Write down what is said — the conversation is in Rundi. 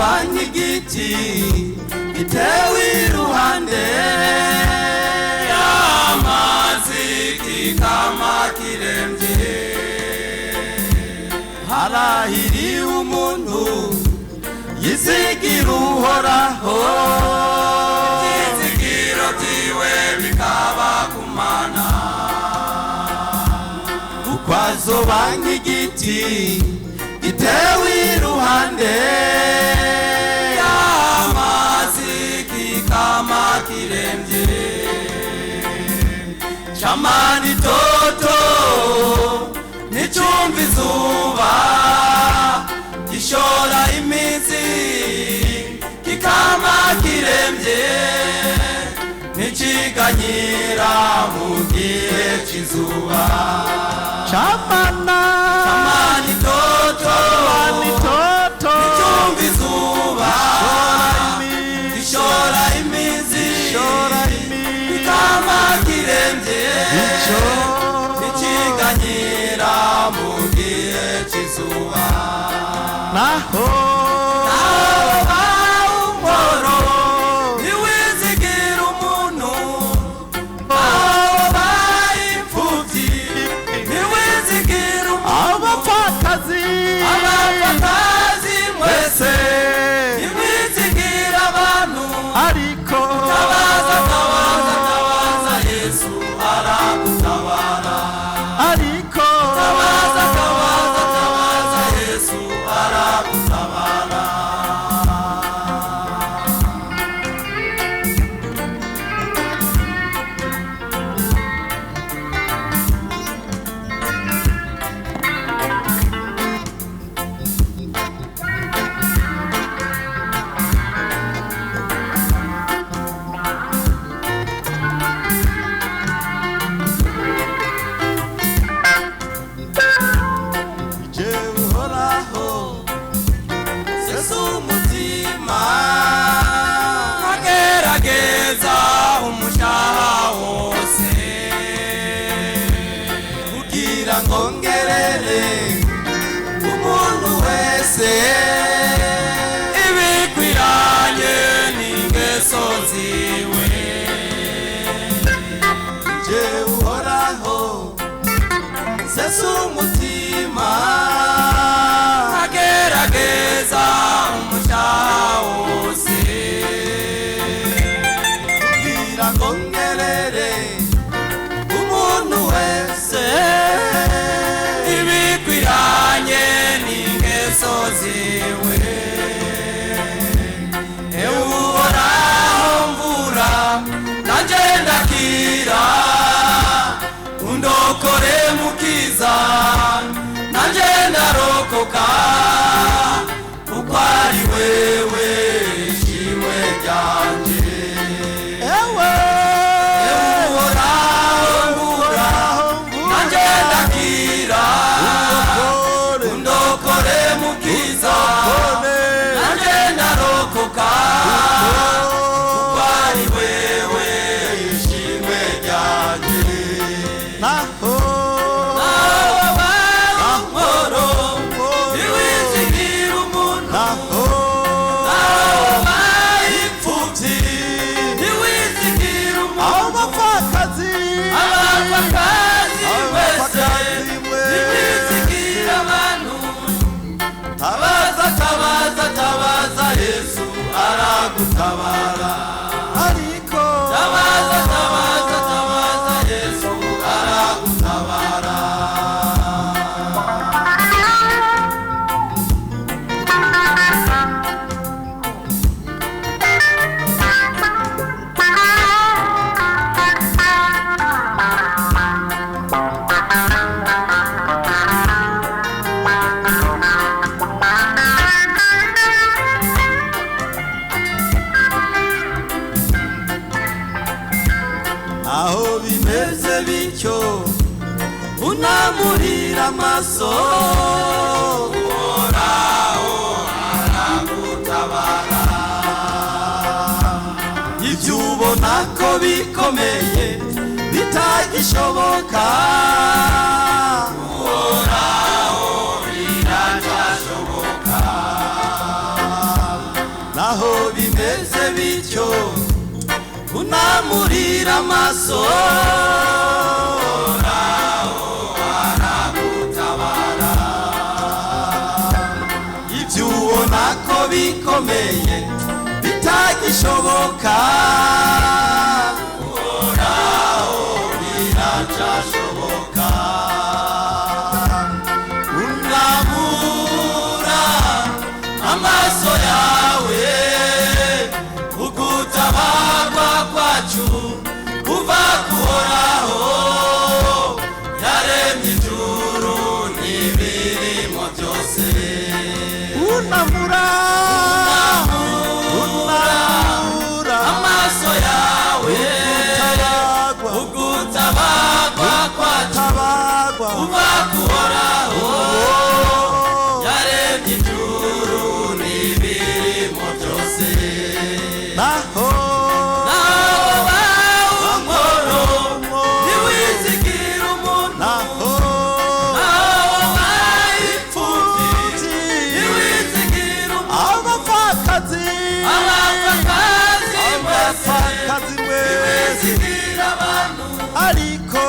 ukazoba nk'igiti gitewe iruhande y'amazi kikama kiremvye. Harahiriwe umuntu yizigira Uhoraho, ivyizigiro vyiwe bikaba kumana. Ukazoba nk'igiti gitewe iruhande y'amazi kikama kiremvye. Shamani toto nicumva izuba gishora imizi kikama kiremvye, nticiganyira mu gihe c'izuba. Shamani toto nicumva izuba gishora imizi kikama kiremvye, nticiganyira mu gihe c'izuba. Naho umworo ntiwizigira umuntu, naho imfuvyi ntiwizigira umuntu, abapfakazi mwese ntimwizigira abantu. Ariko tabaza Yesu aragutabara. Ariko tabaza Yesu aragutabara. Agerageza umushaha wose kugira ngo ngerere umuntu wese ibikwiranye n'ingeso ziwe. Je Uhoraho sesa umutima, agerageza umushaha wose kugira ngo ngerere umuntu wese ibikwiranye n'ingeso ziwe. Uhoraho mvura nanje ndakira, undokore mukiza nanje ndarokoka, kuko ari wewe ishimwe ryanje. Uhoraho mvura nanje ndakira, undokore mukiza nanje ndarokoka, kuko ari wewe ishimwe ryanje. Naho umworo ntiwizigira umuntu, naho imfuvyi ntiwizigira umuntu, abapfakazi wese ntiwizigira abantu. Tabaza Yesu aragutabara. Ariko tabaza Yesu aragutabara. Aho bimeze bityo unamurira amaso, Uhoraho aragutabara. Ivyo ubona ko bikomeye bitagishoboka, Uhoraho biracashoboka. unamurira amaso aragutabara ibyo ubona ko bikomeye bitagishoboka uhoraho biracashoboka unamura amaso yawe ugutabarwa kwacu kuva kuhoraho yaremye ijuru n'ibirimo byose unamura amaso yawe ugutabarwa kwacu kuva kuhoraho yaremye ijuru n'ibirimo byose naho bawungoro ntiwizigira umuntu naho bayipfubyi ntiwizigira umuntu abapfakazi mwese ntiwizigira abantu ariko